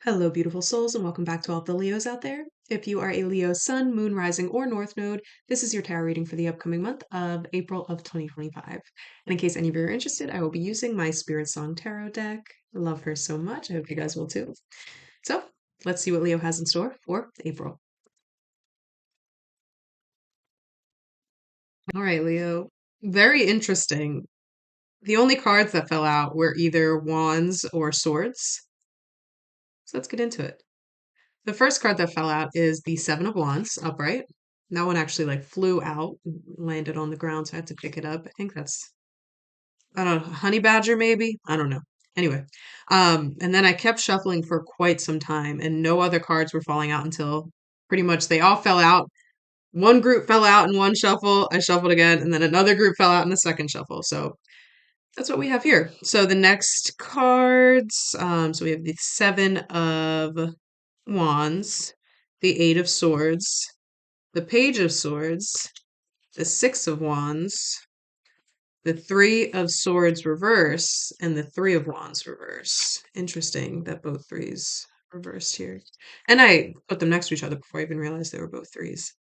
Hello, beautiful souls, and welcome back to all of the Leos out there. If you are a Leo sun, moon, rising, or north node, this is your tarot reading for the upcoming month of April of 2025. And in case any of you are interested, I will be using my Spirit Song Tarot deck. I love her so much. I hope you guys will too. So let's see what Leo has in store for April. All right, Leo. Very interesting. The only cards that fell out were either wands or swords. So let's get into it. The first card that fell out is the Seven of Wands upright. That one actually like flew out, landed on the ground, so I had to pick it up. I think that's, I don't know, honey badger maybe? I don't know. Anyway, and then I kept shuffling for quite some time, and no other cards were falling out until pretty much they all fell out. One group fell out in one shuffle. I shuffled again, and then another group fell out in the second shuffle. So that's what we have here. So the next cards, so we have the Seven of Wands, the Eight of Swords, the Page of Swords, the Six of Wands, the Three of Swords reverse, and the Three of Wands reverse. Interesting that both threes reversed here. And I put them next to each other before I even realized they were both threes.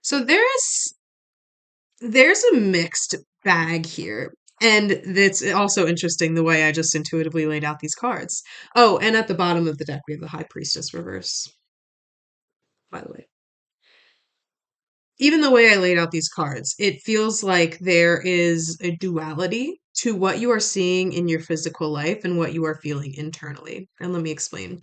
So there's a mixed bag here. And it's also interesting the way I just intuitively laid out these cards. Oh, and at the bottom of the deck, we have the High Priestess reverse, by the way. Even the way I laid out these cards, it feels like there is a duality to what you are seeing in your physical life and what you are feeling internally. And let me explain.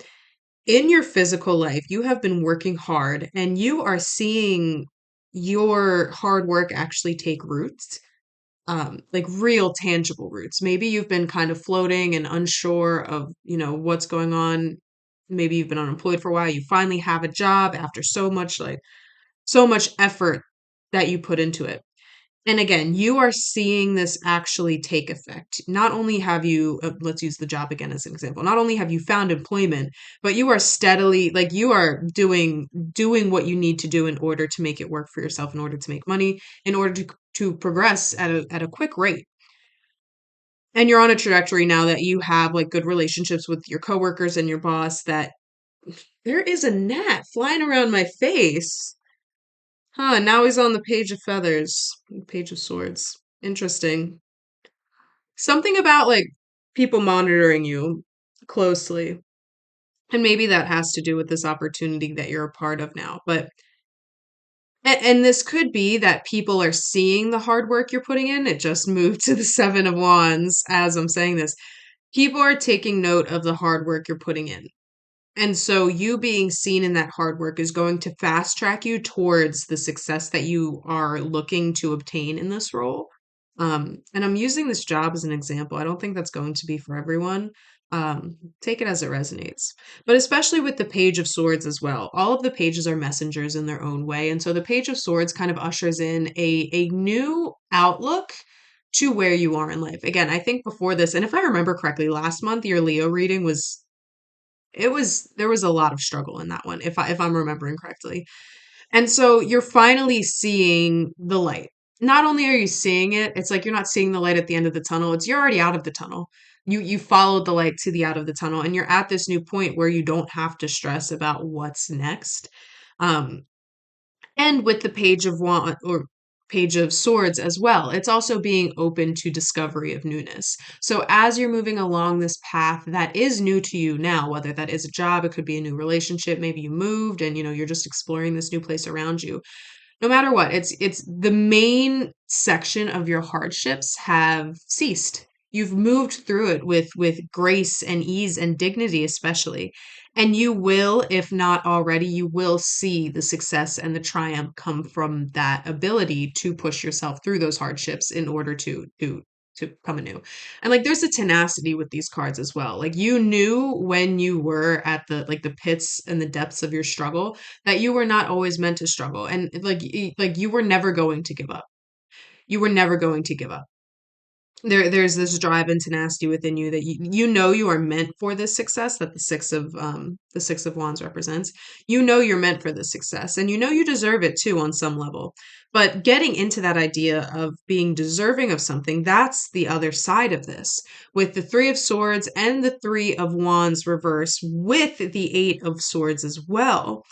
In your physical life, you have been working hard and you are seeing your hard work actually take roots, like real tangible roots. Maybe you've been kind of floating and unsure of, what's going on. Maybe you've been unemployed for a while. You finally have a job after so much effort that you put into it. And again, you are seeing this actually take effect. Not only have you, let's use the job again as an example. Not only have you found employment, but you are steadily, like you are doing what you need to do in order to make it work for yourself, in order to make money, in order to progress at a quick rate. And you're on a trajectory now that you have like good relationships with your coworkers and your boss. That there is a gnat flying around my face. Huh, now he's on the Page of Feathers, Page of Swords. Interesting. Something about like people monitoring you closely. And maybe that has to do with this opportunity that you're a part of now. But and this could be that people are seeing the hard work you're putting in. It just moved to the Seven of Wands as I'm saying this. People are taking note of the hard work you're putting in. And so you being seen in that hard work is going to fast track you towards the success that you are looking to obtain in this role. And I'm using this job as an example. I don't think that's going to be for everyone. Take it as it resonates. But especially with the Page of Swords as well. All of the pages are messengers in their own way. And so the Page of Swords kind of ushers in a new outlook to where you are in life. Again, I think before this, and if I remember correctly, last month your Leo reading was there was a lot of struggle in that one, if I'm remembering correctly. And so you're finally seeing the light. Not only are you seeing it, it's like you're not seeing the light at the end of the tunnel. It's you're already out of the tunnel. You followed the light to the out of the tunnel, and you're at this new point where you don't have to stress about what's next. Um, and with the Page of Wand or Page of Swords as well, it's also being open to discovery of newness. So as you're moving along this path that is new to you now, whether that is a job, it could be a new relationship, maybe you moved and you're just exploring this new place around you. No matter what, it's the main section of your hardships have ceased. You've moved through it with grace and ease and dignity, especially. And you will, if not already, you will see the success and the triumph come from that ability to push yourself through those hardships in order to come anew. And like there's a tenacity with these cards as well. Like you knew when you were at the pits and the depths of your struggle that you were not always meant to struggle, and like you were never going to give up. You were never going to give up. There's this drive and tenacity within you that you know you are meant for this success that the Six of Wands represents. You know you're meant for this success, and you know you deserve it too on some level. But getting into that idea of being deserving of something, that's the other side of this. With the Three of Swords and the Three of Wands reverse with the Eight of Swords as well.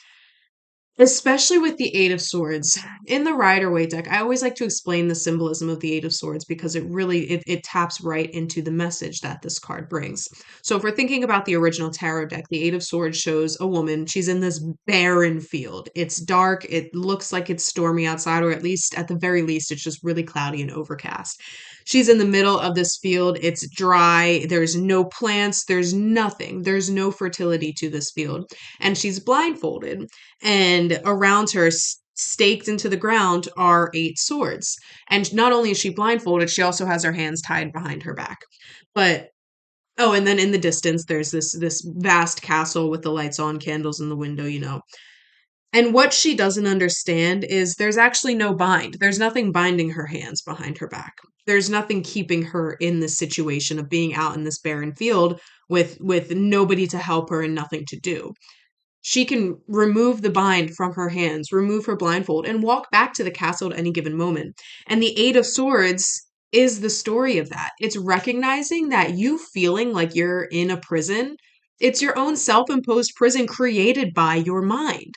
Especially with the Eight of Swords. In the Rider-Waite deck, I always like to explain the symbolism of the Eight of Swords because it taps right into the message that this card brings. So if we're thinking about the original tarot deck, the Eight of Swords shows a woman. She's in this barren field. It's dark. It looks like it's stormy outside, or at the very least, it's just really cloudy and overcast. She's in the middle of this field. It's dry. There's no plants. There's nothing. There's no fertility to this field. And she's blindfolded, and around her, staked into the ground, are eight swords. And not only is she blindfolded, she also has her hands tied behind her back. But oh, and then in the distance, there's this vast castle with the lights on, candles in the window. And what she doesn't understand is there's actually no bind. There's nothing binding her hands behind her back. There's nothing keeping her in this situation of being out in this barren field with nobody to help her and nothing to do. She can remove the bind from her hands, remove her blindfold, and walk back to the castle at any given moment. And the Eight of Swords is the story of that. It's recognizing that you feeling like you're in a prison, it's your own self imposed prison created by your mind.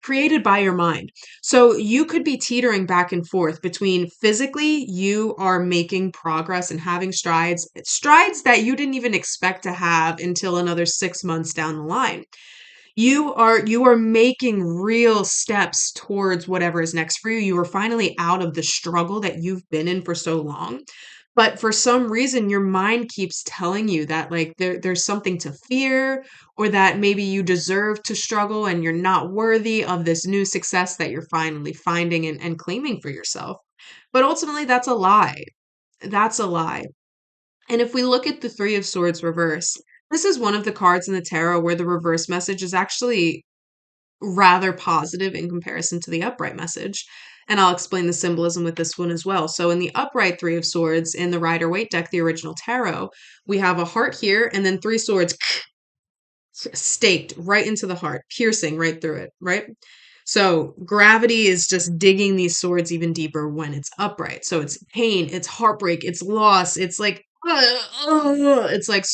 Created by your mind. So you could be teetering back and forth between physically, you are making progress and having strides that you didn't even expect to have until another 6 months down the line. You are making real steps towards whatever is next for you. You are finally out of the struggle that you've been in for so long. But for some reason, your mind keeps telling you that like there's something to fear, or that maybe you deserve to struggle and you're not worthy of this new success that you're finally finding and claiming for yourself. But ultimately, that's a lie. That's a lie. And if we look at the Three of Swords reverse, this is one of the cards in the tarot where the reverse message is actually rather positive in comparison to the upright message. And I'll explain the symbolism with this one as well. So in the upright Three of Swords in the Rider-Waite deck, the original tarot, we have a heart here and then three swords staked right into the heart, piercing right through it, right? So gravity is just digging these swords even deeper when it's upright. So it's pain, it's heartbreak, it's loss, it's like, it's like,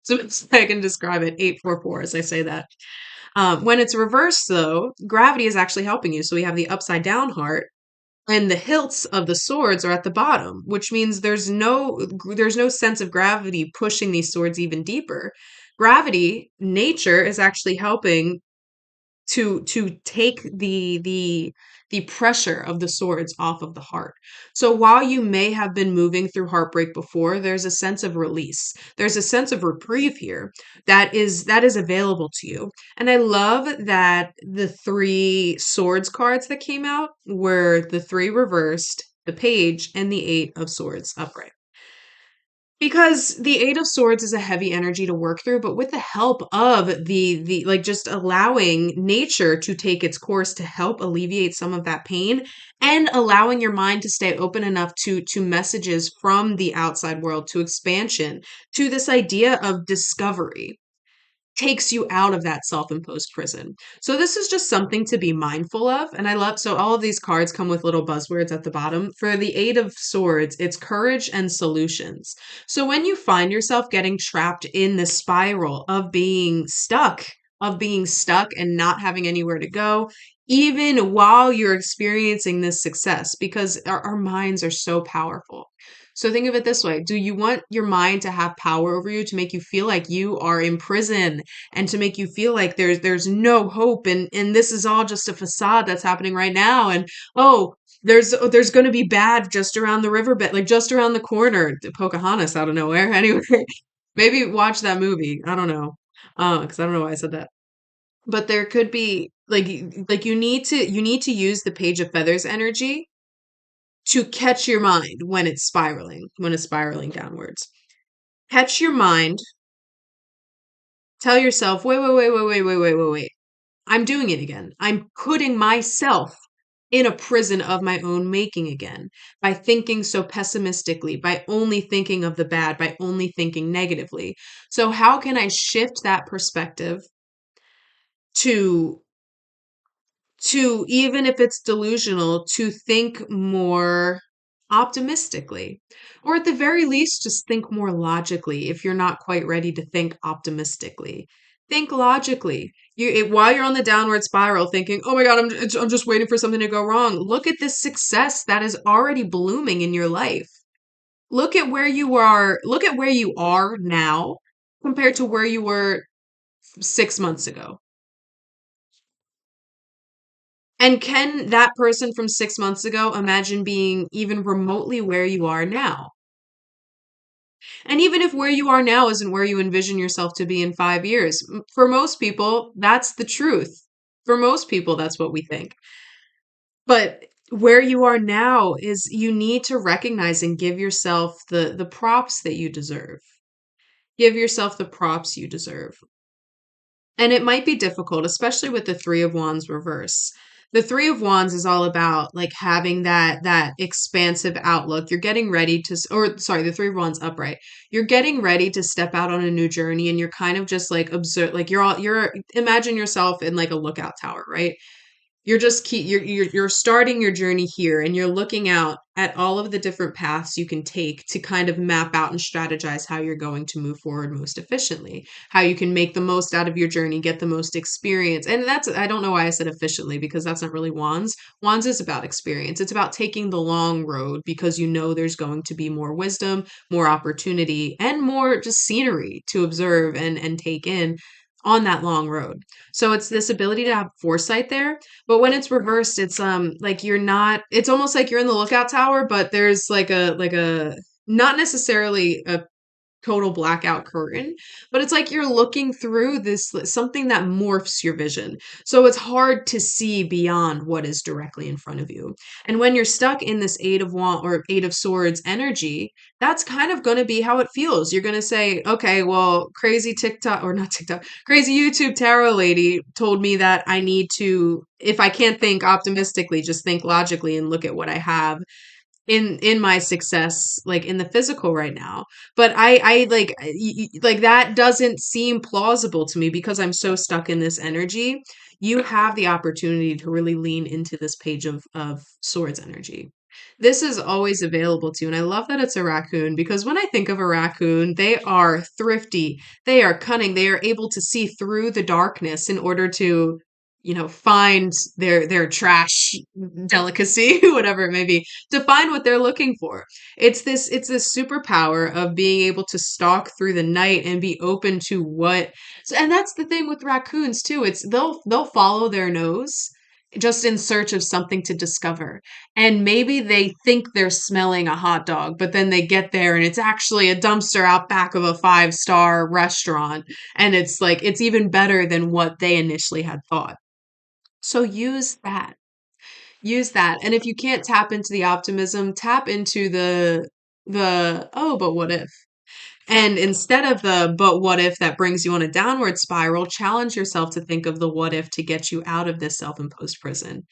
so I can describe it 844 as I say that. When it's reversed, though, gravity is actually helping you. So we have the upside down heart, and the hilts of the swords are at the bottom, which means there's no sense of gravity pushing these swords even deeper. Gravity, nature, is actually helping to take the pressure of the swords off of the heart. So while you may have been moving through heartbreak before, there's a sense of release. There's a sense of reprieve here that is available to you. And I love that the three swords cards that came out were the three reversed, the page, and the eight of swords upright. Because the Eight of Swords is a heavy energy to work through, but with the help of the like just allowing nature to take its course to help alleviate some of that pain, and allowing your mind to stay open enough to messages from the outside world, to expansion, to this idea of discovery, takes you out of that self-imposed prison. So this is just something to be mindful of. And I love, so all of these cards come with little buzzwords at the bottom. For the Eight of Swords, it's courage and solutions. So when you find yourself getting trapped in the spiral of being stuck and not having anywhere to go, even while you're experiencing this success, because our minds are so powerful. So think of it this way. Do you want your mind to have power over you, to make you feel like you are in prison, and to make you feel like there's no hope, and this is all just a facade that's happening right now, and oh, there's going to be bad just around the riverbed, like just around the corner, Pocahontas out of nowhere. Anyway, maybe watch that movie. I don't know. Because I don't know why I said that. But there could be like you need to use the Page of Feathers energy to catch your mind when it's spiraling downwards. Catch your mind, tell yourself, wait, wait, wait, wait, wait, wait, wait, wait, wait. I'm doing it again. I'm putting myself in a prison of my own making again by thinking so pessimistically, by only thinking of the bad, by only thinking negatively. So, how can I shift that perspective to to, even if it's delusional, to think more optimistically. Or at the very least, just think more logically if you're not quite ready to think optimistically. Think logically. While you're on the downward spiral thinking, oh my God, I'm just waiting for something to go wrong. Look at this success that is already blooming in your life. Look at where you are now compared to where you were 6 months ago. And can that person from 6 months ago imagine being even remotely where you are now? And even if where you are now isn't where you envision yourself to be in 5 years, for most people, that's the truth. For most people, that's what we think. But where you are now is, you need to recognize and give yourself the props that you deserve. Give yourself the props you deserve. And it might be difficult, especially with the Three of Wands reverse. The Three of Wands is all about like having that expansive outlook. You're getting ready to, or sorry, the Three of Wands upright. You're getting ready to step out on a new journey, and you're kind of just like observe, like you're imagine yourself in like a lookout tower, right? You're starting your journey here, and you're looking out at all of the different paths you can take to kind of map out and strategize how you're going to move forward most efficiently, how you can make the most out of your journey, get the most experience. And that's, I don't know why I said efficiently, because that's not really wands is about experience. It's about taking the long road, because you know there's going to be more wisdom, more opportunity, and more just scenery to observe and take in on that long road. So it's this ability to have foresight there. But when it's reversed, it's like you're not, it's almost like you're in the lookout tower, but there's like a not necessarily a total blackout curtain, but it's like you're looking through this something that morphs your vision. So it's hard to see beyond what is directly in front of you. And when you're stuck in this Eight of Swords energy, that's kind of going to be how it feels. You're going to say, okay, well, crazy TikTok, or not TikTok, crazy YouTube tarot lady told me that I need to, if I can't think optimistically, just think logically and look at what I have in my success, like in the physical right now. But I like like that doesn't seem plausible to me, because I'm so stuck in this energy. You have the opportunity to really lean into this Page of Swords energy. This is always available to you, and I love that it's a raccoon, because when I think of a raccoon, they are thrifty, they are cunning, they are able to see through the darkness in order to, find their trash delicacy, whatever it may be, to find what they're looking for. It's this superpower of being able to stalk through the night and be open to what. And that's the thing with raccoons too. It's they'll follow their nose just in search of something to discover. And maybe they think they're smelling a hot dog, but then they get there and it's actually a dumpster out back of a five-star restaurant. And it's like it's even better than what they initially had thought. So use that. And if you can't tap into the optimism, tap into the oh, but what if? And instead of the but what if that brings you on a downward spiral, challenge yourself to think of the what if to get you out of this self-imposed prison.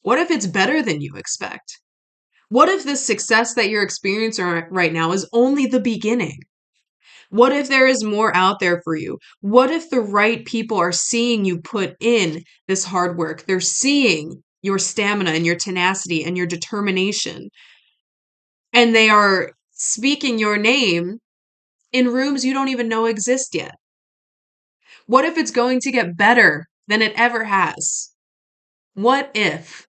What if it's better than you expect? What if the success that you're experiencing right now is only the beginning? What if there is more out there for you? What if the right people are seeing you put in this hard work? They're seeing your stamina and your tenacity and your determination, and they are speaking your name in rooms you don't even know exist yet. What if it's going to get better than it ever has? What if?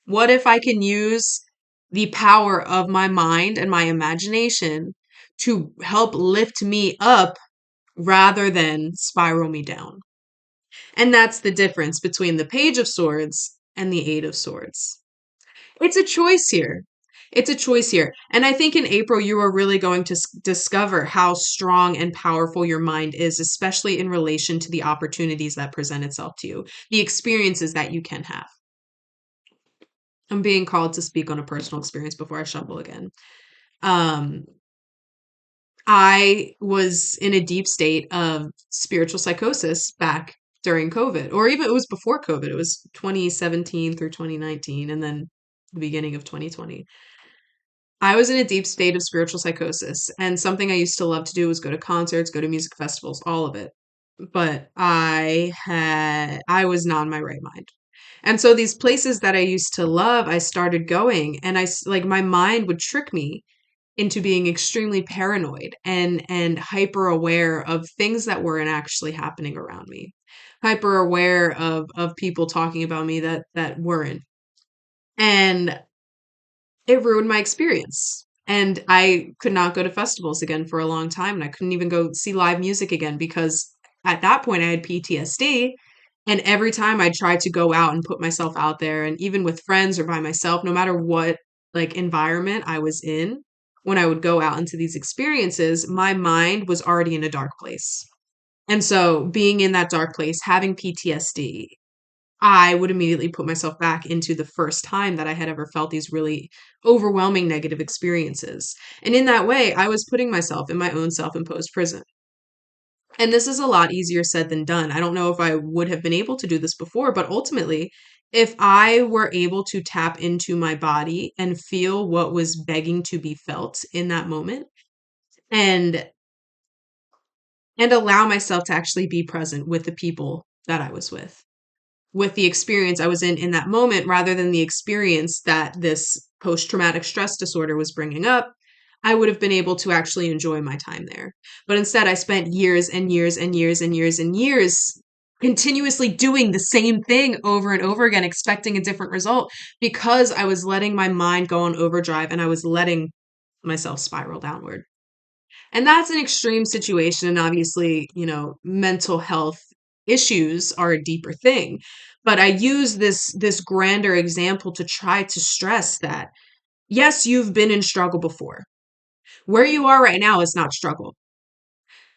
What if I can use the power of my mind and my imagination to help lift me up rather than spiral me down? And that's the difference between the Page of Swords and the Eight of Swords. It's a choice here. It's a choice here. And I think in April, you are really going to discover how strong and powerful your mind is, especially in relation to the opportunities that present itself to you, the experiences that you can have. I'm being called to speak on a personal experience before I shuffle again. Um, I was in a deep state of spiritual psychosis back during COVID, or even it was before COVID. It was 2017 through 2019, and then the beginning of 2020. I was in a deep state of spiritual psychosis, and something I used to love to do was go to concerts, go to music festivals, all of it. but I was not in my right mind. And so these places that I used to love, I started going, and like my mind would trick me into being extremely paranoid and hyper aware of things that weren't actually happening around me. Hyper aware of people talking about me that weren't. And it ruined my experience. And I could not go to festivals again for a long time. And I couldn't even go see live music again because at that point I had PTSD. And every time I tried to go out and put myself out there, and even with friends or by myself, no matter what like environment I was in, when I would go out into these experiences, my mind was already in a dark place. And so being in that dark place, having PTSD, I would immediately put myself back into the first time that I had ever felt these really overwhelming negative experiences. And in that way, I was putting myself in my own self imposed prison. And this is a lot easier said than done. I don't know if I would have been able to do this before, but ultimately, if I were able to tap into my body and feel what was begging to be felt in that moment and allow myself to actually be present with the people that I was with the experience I was in that moment rather than the experience that this post traumatic stress disorder was bringing up, I would have been able to actually enjoy my time there. But instead, I spent years and years and years and years and years continuously doing the same thing over and over again, expecting a different result because I was letting my mind go on overdrive and I was letting myself spiral downward. And that's an extreme situation. And obviously, mental health issues are a deeper thing. But I use this grander example to try to stress that yes, you've been in struggle before. Where you are right now is not struggle.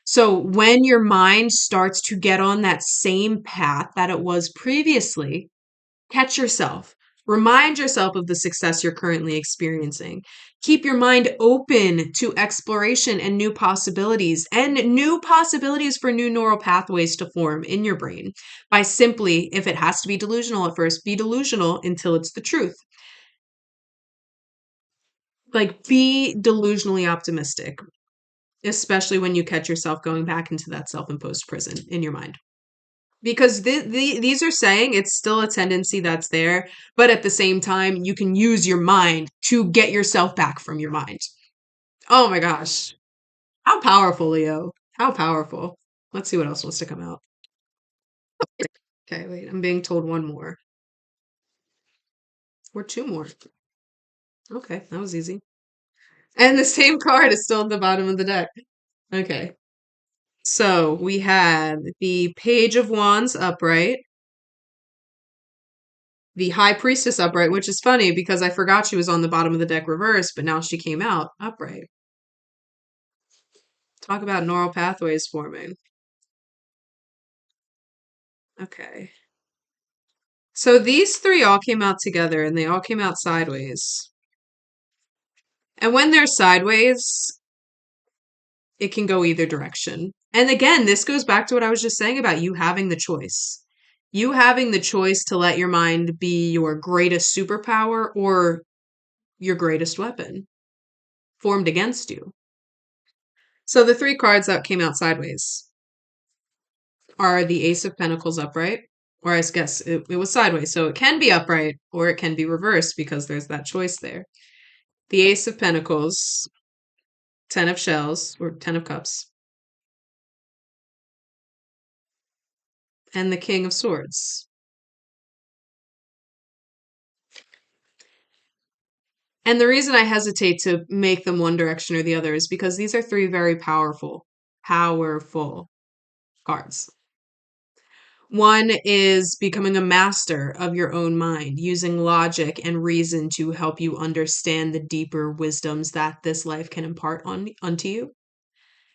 So when your mind starts to get on that same path that it was previously, catch yourself. Remind yourself of the success you're currently experiencing. Keep your mind open to exploration and new possibilities for new neural pathways to form in your brain by simply, if it has to be delusional at first, be delusional until it's the truth. Like, be delusionally optimistic, especially when you catch yourself going back into that self imposed prison in your mind. Because these are saying it's still a tendency that's there, but at the same time, you can use your mind to get yourself back from your mind. Oh my gosh. How powerful, Leo. How powerful. Let's see what else wants to come out. Okay, wait, I'm being told one more. Or two more. Okay, that was easy. And the same card is still at the bottom of the deck. Okay. So we have the Page of Wands upright, the High Priestess upright, which is funny because I forgot she was on the bottom of the deck reversed, but now she came out upright. Talk about neural pathways forming. Okay. So these three all came out together and they all came out sideways. And when they're sideways, it can go either direction. And again, this goes back to what I was just saying about you having the choice. You having the choice to let your mind be your greatest superpower or your greatest weapon formed against you. So the three cards that came out sideways are the Ace of Pentacles upright, or I guess it was sideways. So it can be upright or it can be reversed because there's that choice there. The Ace of Pentacles, Ten of Shells, or Ten of Cups, and the King of Swords. And the reason I hesitate to make them one direction or the other is because these are three very powerful cards. One is becoming a master of your own mind, using logic and reason to help you understand the deeper wisdoms that this life can impart onto you.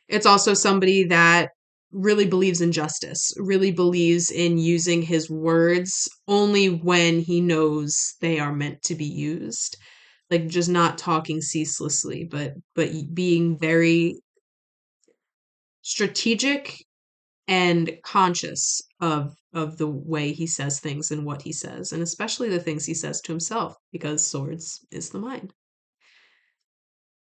It's also somebody that really believes in justice, really believes in using his words only when he knows they are meant to be used. Like just not talking ceaselessly, but being very strategic and conscious of the way he says things and what he says, and especially the things he says to himself, because swords is the mind.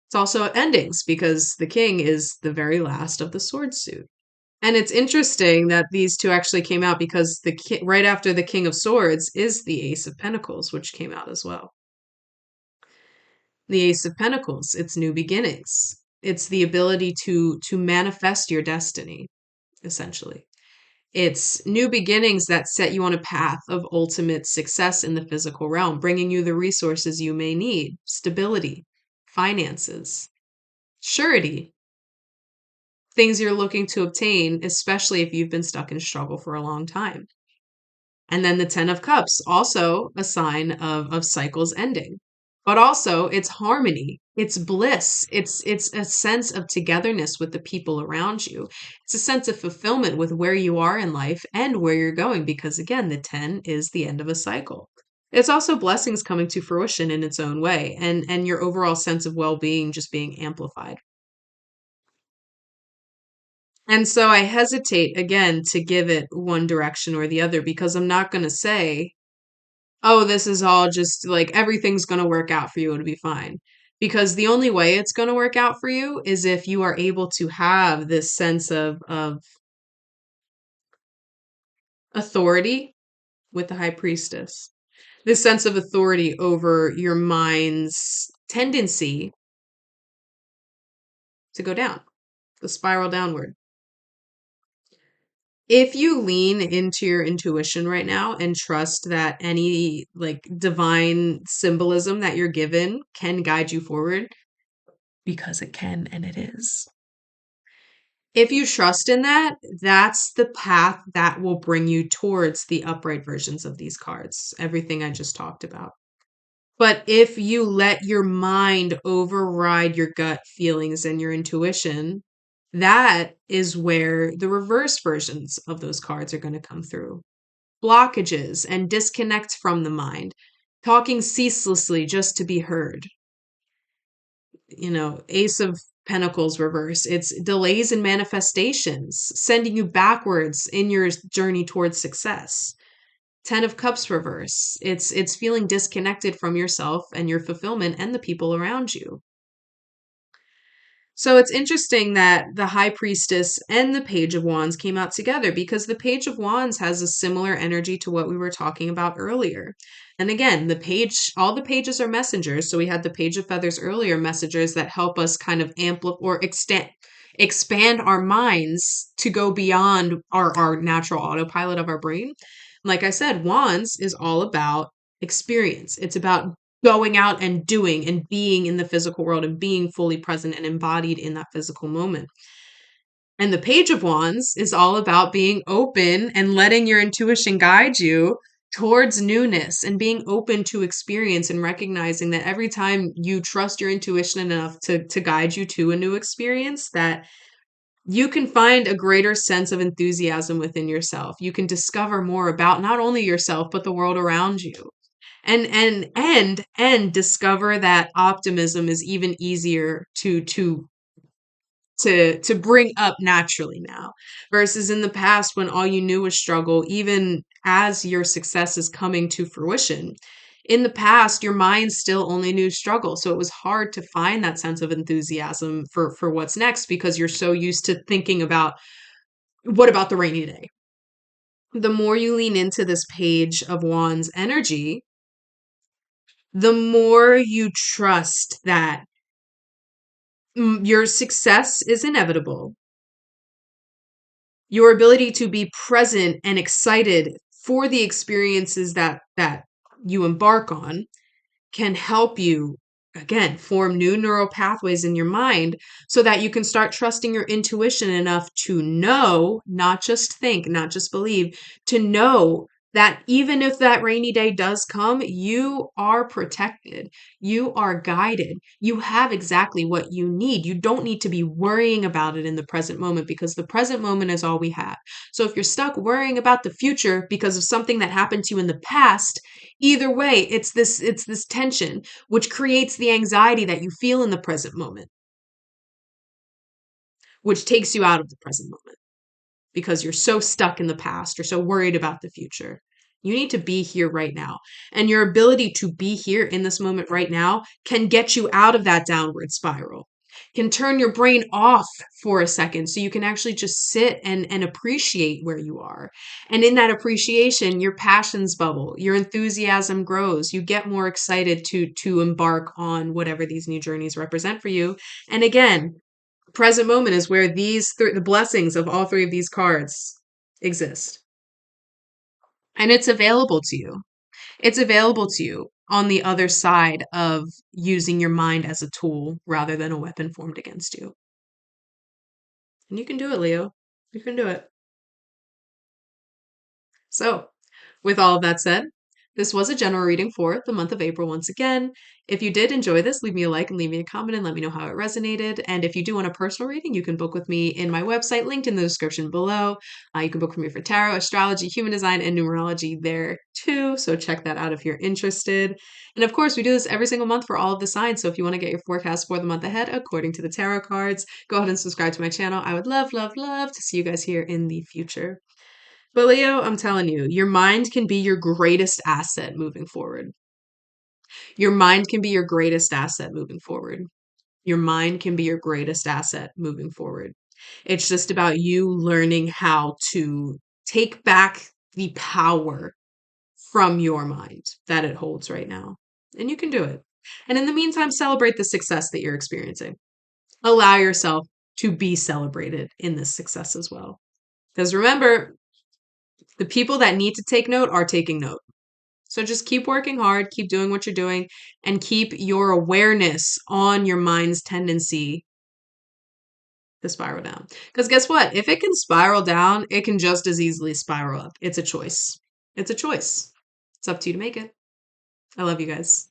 It's also endings because the king is the very last of the sword suit. And it's interesting that these two actually came out because right after the King of Swords is the Ace of Pentacles, which came out as well. The Ace of Pentacles, it's new beginnings. It's the ability to manifest your destiny, essentially. It's new beginnings that set you on a path of ultimate success in the physical realm, bringing you the resources you may need, stability, finances, surety, things you're looking to obtain, especially if you've been stuck in struggle for a long time. And then the 10 of Cups, also a sign of cycles ending. But also it's harmony, it's bliss, it's a sense of togetherness with the people around you. It's a sense of fulfillment with where you are in life and where you're going because again, the 10 is the end of a cycle. It's also blessings coming to fruition in its own way and your overall sense of well-being just being amplified. And so I hesitate again to give it one direction or the other because I'm not going to say, oh, this is all just like everything's going to work out for you. It'll be fine. Because the only way it's going to work out for you is if you are able to have this sense of authority with the high priestess, this sense of authority over your mind's tendency to go down, the spiral downward. If you lean into your intuition right now and trust that any like divine symbolism that you're given can guide you forward, because it can and it is. If you trust in that, that's the path that will bring you towards the upright versions of these cards, everything I just talked about. But if you let your mind override your gut feelings and your intuition, that is where the reverse versions of those cards are going to come through. Blockages and disconnect from the mind, talking ceaselessly just to be heard. Ace of Pentacles reverse. It's delays in manifestations, sending you backwards in your journey towards success. 10 of Cups reverse. It's feeling disconnected from yourself and your fulfillment and the people around you. So it's interesting that the High Priestess and the Page of Wands came out together because the Page of Wands has a similar energy to what we were talking about earlier. And again, all the pages are messengers. So we had the Page of Feathers earlier, messengers that help us kind of amplify or expand our minds to go beyond our natural autopilot of our brain. Like I said, Wands is all about experience. It's about going out and doing and being in the physical world and being fully present and embodied in that physical moment. And the Page of Wands is all about being open and letting your intuition guide you towards newness and being open to experience and recognizing that every time you trust your intuition enough to guide you to a new experience, that you can find a greater sense of enthusiasm within yourself. You can discover more about not only yourself, but the world around you and discover that optimism is even easier to bring up naturally now versus in the past when all you knew was struggle. Even as your success is coming to fruition, in the past your mind still only knew struggle, so it was hard to find that sense of enthusiasm for what's next because you're so used to thinking about what about the rainy day. The more you lean into this Page of Wands energy, the more you trust that your success is inevitable. Your ability to be present and excited for the experiences that you embark on can help you again form new neural pathways in your mind so that you can start trusting your intuition enough to know, not just think, not just believe, to know that even if that rainy day does come, you are protected, you are guided, you have exactly what you need. You don't need to be worrying about it in the present moment because the present moment is all we have. So if you're stuck worrying about the future because of something that happened to you in the past, either way, it's this tension which creates the anxiety that you feel in the present moment, which takes you out of the present moment because you're so stuck in the past, you're so worried about the future. You need to be here right now. And your ability to be here in this moment right now can get you out of that downward spiral, can turn your brain off for a second so you can actually just sit and appreciate where you are. And in that appreciation, your passions bubble, your enthusiasm grows, you get more excited to embark on whatever these new journeys represent for you. And again, present moment is where the blessings of all three of these cards exist. And it's available to you. It's available to you on the other side of using your mind as a tool rather than a weapon formed against you. And you can do it, Leo. You can do it. So, with all of that said, this was a general reading for the month of April once again. If you did enjoy this, leave me a like and leave me a comment and let me know how it resonated. And if you do want a personal reading, you can book with me in my website, linked in the description below. You can book with me for tarot, astrology, human design, and numerology there too. So check that out if you're interested. And of course, we do this every single month for all of the signs. So if you want to get your forecast for the month ahead according to the tarot cards, go ahead and subscribe to my channel. I would love, love, love to see you guys here in the future. But Leo, I'm telling you, your mind can be your greatest asset moving forward. Your mind can be your greatest asset moving forward. Your mind can be your greatest asset moving forward. It's just about you learning how to take back the power from your mind that it holds right now. And you can do it. And in the meantime, celebrate the success that you're experiencing. Allow yourself to be celebrated in this success as well. Because remember, the people that need to take note are taking note. So just keep working hard, keep doing what you're doing, and keep your awareness on your mind's tendency to spiral down. Because guess what? If it can spiral down, it can just as easily spiral up. It's a choice. It's a choice. It's up to you to make it. I love you guys.